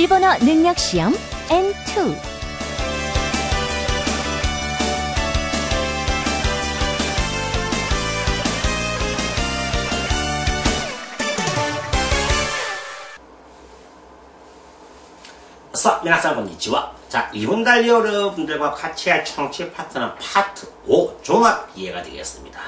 일본어 능력 시험 N2. 미나상 건니치와. 자, 이번 달 여러분들과 같이 할 청취 파트는 파트 5 종합 이해가 되겠습니다.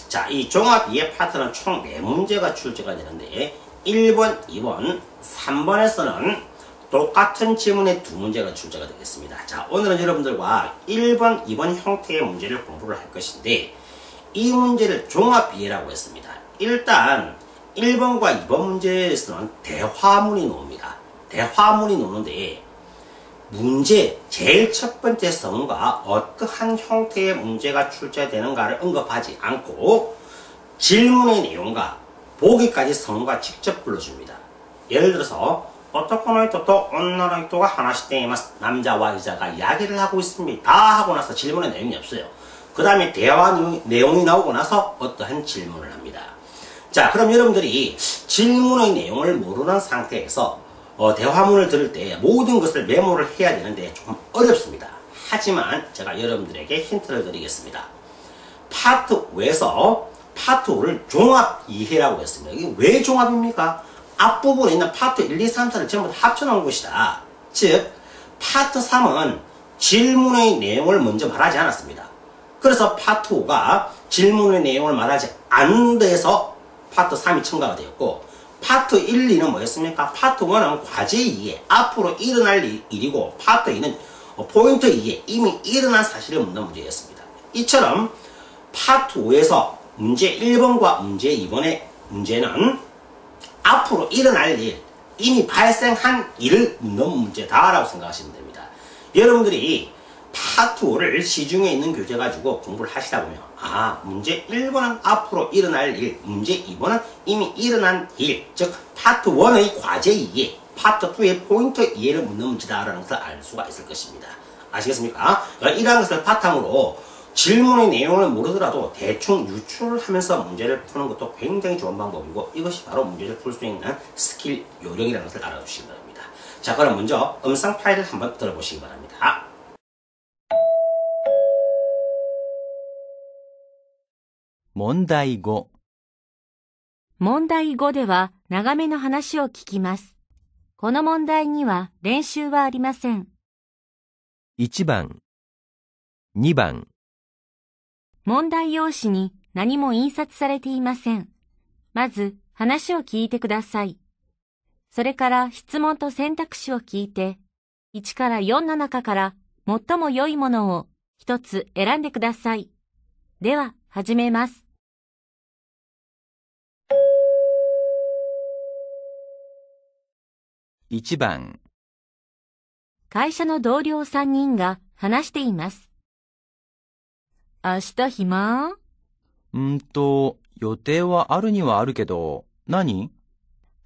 자, 이 종합 이해 파트는 총 4문제가 출제가 되는데 1번, 2번, 3번에서는 똑같은 지문의 2문제가 출제가 되겠습니다. 자, 오늘은 여러분들과 1번, 2번 형태의 문제를 공부를 할 것인데 이 문제를 종합 이해라고 했습니다. 일단 1번과 2번 문제에서는 대화문이 나옵니다. 대화문이 나오는데 문제 제일 첫 번째 성과 어떠한 형태의 문제가 출제되는가를 언급하지 않고 질문의 내용과 보기까지 성과 직접 불러줍니다. 예를 들어서男の人と女の人が話しています. 남자와 여자가 이야기를 하고 있습니다. 하고 나서 질문의 내용이 없어요. 그 다음에 대화 내용이 나오고 나서 어떠한 질문을 합니다. 자, 그럼 여러분들이 질문의 내용을 모르는 상태에서 대화문을 들을 때 모든 것을 메모를 해야 되는데 조금 어렵습니다. 하지만 제가 여러분들에게 힌트를 드리겠습니다. 파트 5에서 파트 5를 종합 이해라고 했습니다. 이게 왜 종합입니까? 앞부분에 있는 파트 1, 2, 3, 4를 전부 다 합쳐놓은 것이다. 즉 파트 3은 질문의 내용을 먼저 말하지 않았습니다. 그래서 파트 5가 질문의 내용을 말하지 않는 데에서 파트 3이 첨가가 되었고, 파트 1, 2는 뭐였습니까? 파트 1은 과제 이해, 앞으로 일어날 일이고, 파트 2는 포인트 이해, 이미 일어난 사실을 묻는 문제였습니다. 이처럼 파트 5에서 문제 1번과 문제 2번의 문제는 앞으로 일어날 일, 이미 발생한 일을 묻는 문제다라고 생각하시면 됩니다. 여러분들이 파트 5를 시중에 있는 교재 가지고 공부를 하시다 보면 문제 1번은 앞으로 일어날 일, 문제 2번은 이미 일어난 일, 즉 파트 1의 과제 이해, 파트 2의 포인트 이해를 묻는 문제다라는 것을 알 수가 있을 것입니다. 아시겠습니까? 그러니까 이러한 것을 바탕으로 질문의 내용을 모르더라도 대충 유추를 하면서 문제를 푸는 것도 굉장히 좋은 방법이고, 이것이 바로 문제를 풀 수 있는 스킬 요령이라는 것을 알아두시기 바랍니다. 자, 그럼 먼저 음성 파일을 한번 들어보시기 바랍니다. 問題5。問題5では長めの話を聞きます。この問題には練習はありません。1番、2番、問題用紙に何も印刷されていません。まず話を聞いてください。それから質問と選択肢を聞いて、1から4の中から最も良いものを一つ選んでください。では始めます。1番、会社の同僚3人が話しています。明日暇？予定はあるにはあるけど、何？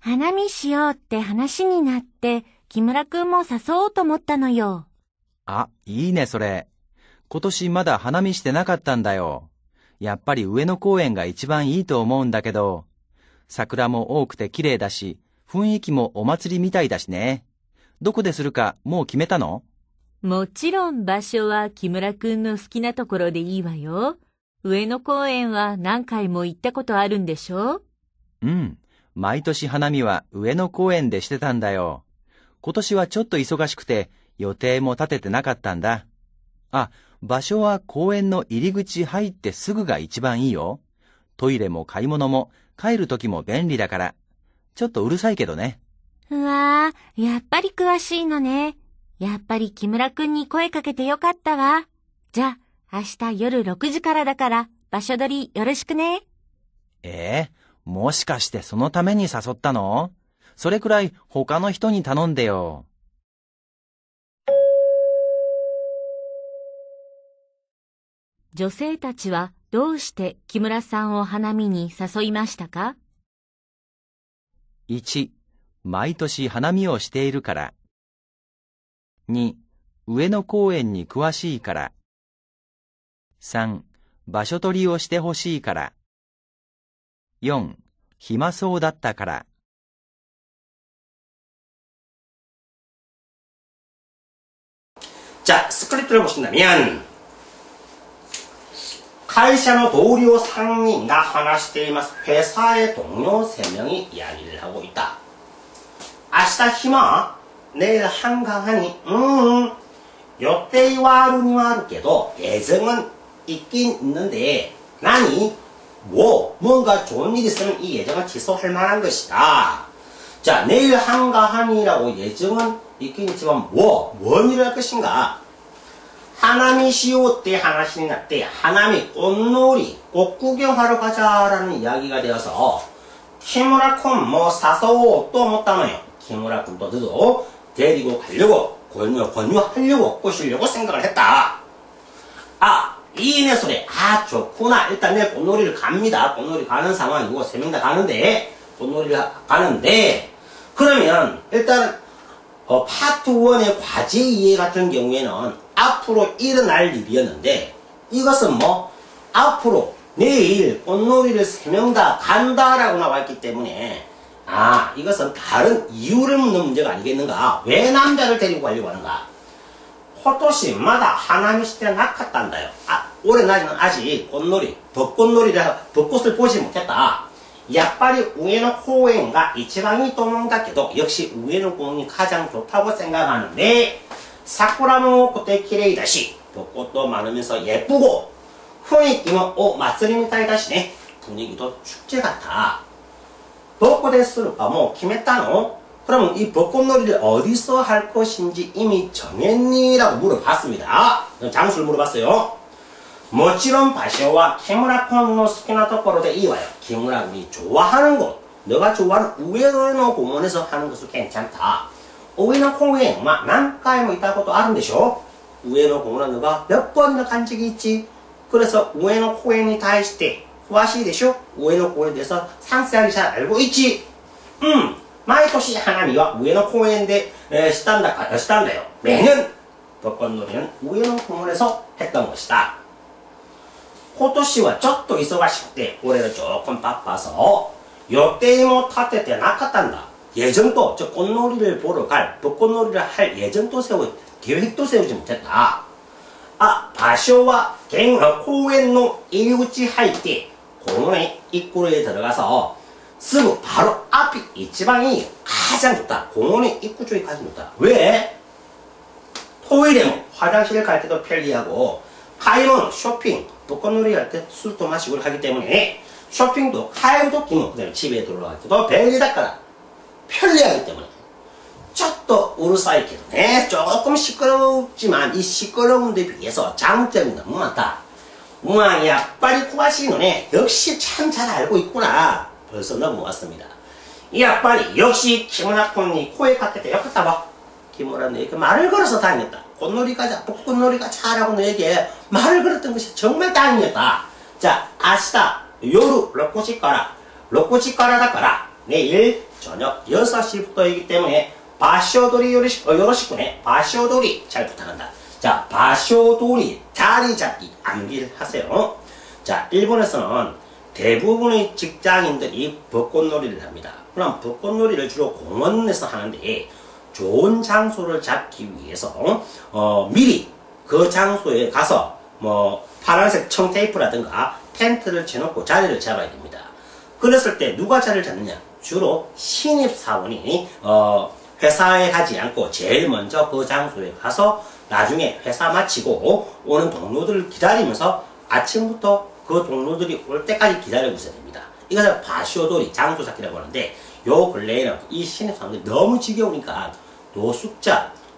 花見しようって話になって、木村くんも誘おうと思ったのよ。いいねそれ。今年まだ花見してなかったんだよ。やっぱり上野公園が一番いいと思うんだけど、桜も多くて綺麗だし、雰囲気もお祭りみたいだしね。どこでするかもう決めたの？もちろん場所は木村くんの好きなところでいいわよ。上野公園は何回も行ったことあるんでしょ？毎年花見は上野公園でしてたんだよ。今年はちょっと忙しくて予定も立ててなかったんだ。場所は公園の入り口入ってすぐが一番いいよ。トイレも買い物も帰る時も便利だから。ちょっとうるさいけどね。うわー、やっぱり詳しいのね。やっぱり木村くんに声かけてよかったわ。じゃあ、明日夜6時からだから場所取りよろしくね。もしかしてそのために誘ったの？それくらい他の人に頼んでよ。女性たちはどうして木村さんを花見に誘いましたか？ 1、毎年花見をしているから。2、上野公園に詳しいから。3、場所取りをしてほしいから。4、暇そうだったから。 자, 스크립트를 보신다면 会社の同僚3人が話しています。 회사의 동료 3명이 이야기를 하고 있다. 明日暇? 내일 한가하니?予定はあるにはあるけど 예정은 있긴 있는데 나니? 뭔가 좋은 일 있으면 이 예정을 취소할 만한 것이다. 자, 내일 한가하니라고 예정은 있긴 있지만 뭔 일을 할 것인가? 하나미 시오 때 하나시니 났대. 하나미 꽃놀이, 꽃 구경하러 가자라는 이야기가 되어서 키무라쿤 사서 또 못하나요? 키무라쿤도 너도 데리고 가려고 권유하려고 꼬시려고 생각을 했다. 이인의 소리. 좋구나. 일단 내 꽃놀이를 갑니다. 꽃놀이 가는 상황이고 3명 다 가는데 꽃놀이를 가는데 그러면 일단 파트 1의 과제 이해 같은 경우에는 앞으로 일어날 일이었는데 이것은 앞으로 내일 꽃놀이를 3명 다 간다라고 나와있기 때문에 이것은 다른 이유를 묻는 문제가 아니겠는가? 왜 남자를 데리고 가려고 하는가? 호토시 마다 하나미 시대 낙하단다요. 올해 나는 아직 벚꽃을 보지 못했다. 야빨리 우에노 공원가 이치방이 또몬다케도 역시 우에노 공원이 가장 좋다고 생각하는데 사쿠라모 꽃대 키레이다시 벚꽃도 많으면서 예쁘고雰囲気も 祭りみたいだしね 분위기도 축제 같아. 벚꽃에 쓸까決めたの? 그럼 이 벚꽃놀이를 어디서 할 것인지 이미 정했니라고 물어봤습니다. 장소를 물어봤어요. もちろん場所は木村君の好きなところでいいわよ.木村君이 좋아하는 곳, 너가 좋아하는 우에노 공원에서 하는 것도 괜찮다. 우에노 공원에何回も 있다 것도 아는でしょ? 우에노 공원은 너가 몇 번이나 간 적이 있지? 그래서 우에노 공원에 대해詳しいでしょ? 우에노 공원에 대해서 상세하게 잘 알고 있지? 毎年花見は上野公園でしたんだよ. 매년 벚꽃놀이는 우에노 공원에서 했던 것이다. 今年はちょっと忙しくて 올해는 조금 바빠서 予定も立ててなかったんだ. 예정도, 저 꽃놀이를 보러 갈, 벚꽃놀이를 할 예정도 계획도 세우지 못했다. 場所は公園の入り口入って 공원의 입구에 들어가서 すぐ 바로 앞이 이치방이 가장 좋다. 공원의 입구 쪽이 가장 좋다. 왜? 토일에는 화장실 갈 때도 편리하고 가이모는 쇼핑, 벚꽃놀이 할 때 술도 마시고 하기 때문에 쇼핑도 가이도 기모 그다음에 집에 들어갈 때도便利だから 편리하기 때문에 ちょっとうるさいけどね 조금 시끄럽지만 이 시끄러운 데 비해서 장점이 너무 많다. 야빨리 구하시노네. 역시 참 잘 알고 있구나. 벌써 넘어왔습니다. 야빨리 역시 키무라쿤이 코에 깎게 옆에 따봐. 키무라 너에게 말을 걸어서 다녔다. 꽃놀이 가자, 벚꽃놀이 가자라고 너에게 말을 걸었던 것이 정말 다행이었다. 자, 아시다. 요루 로코치카라 내일 저녁 6시부터이기 때문에 바쇼돌이 요로시쿠네. 바쇼돌이 잘 부탁한다. 자, 바쇼돌이 자리 잡기 암기를 하세요. 자, 일본에서는 대부분의 직장인들이 벚꽃놀이를 합니다. 그럼 벚꽃놀이를 주로 공원에서 하는데 좋은 장소를 잡기 위해서 미리 그 장소에 가서 파란색 청테이프라든가 텐트를 쳐놓고 자리를 잡아야 됩니다. 그랬을 때 누가 자리를 잡느냐? 주로 신입사원이 회사에 가지 않고 제일 먼저 그 장소에 가서 나중에 회사 마치고 오는 동료들을 기다리면서 아침부터 그 동료들이 올 때까지 기다리고 있어야 됩니다. 이것을 바쇼돌이 장소 잡기라고 하는데 요 근래에는 이 신입사원들이 너무 지겨우니까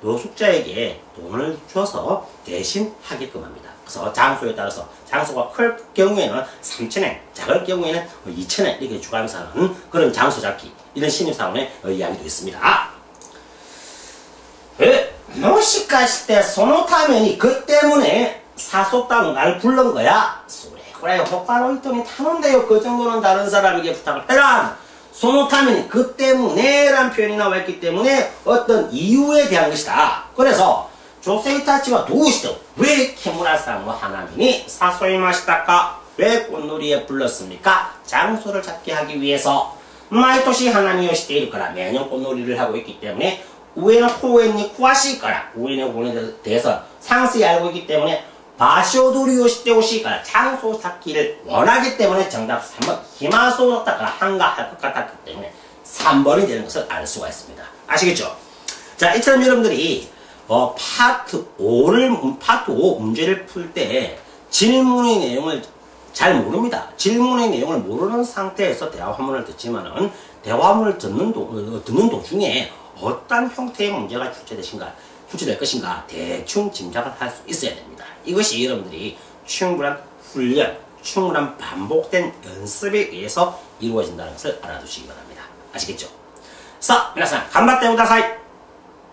노숙자에게 돈을 줘서 대신 하게끔 합니다. 그래서 장소에 따라서 장소가 클 경우에는 3,000엔, 작을 경우에는 2,000엔 이렇게 주가면서 하는 그런 장소 잡기 이런 신입사원의 이야기도 있습니다. もしかしてそのために그 때문에 사소땅 날 부른 거야? 그래, 호카노 히토니 타는데요. 그 정도는 다른 사람에게 부탁을 해라. そのために그 때문에란 표현이 나와있기 때문에 어떤 이유에 대한 것이다. 그래서 女性たちはどうして왜 키무라さん과 하나미니 사소이마시다까? 왜 꽃놀이에 불렀습니까? 장소를 잡게 하기 위해서 毎年 하나미를 しているから 매년 꽃놀이를 하고 있기 때문에 上の公園に詳しいから、上の公園に대해서 상세히 알고 있기 때문에場所取りをしてほしいから、 장소 찾기를 원하기 때문에 정답 3번 희망소였다가 한가할 것 같았기 때문에 3번이 되는 것을 알 수가 있습니다. 아시겠죠? 자, 이처럼 여러분들이 파트 5 문제를 풀 때 질문의 내용을 잘 모릅니다. 질문의 내용을 모르는 상태에서 대화문을 듣지만은 대화문을 듣는 도중에 어떤 형태의 문제가 출제될 것인가 대충 짐작을 할 수 있어야 됩니다. 이것이 여러분들이 충분한 훈련, 충분한 반복된 연습에 의해서 이루어진다는 것을 알아두시기 바랍니다. 아시겠죠? 자, 皆さん頑張ってください。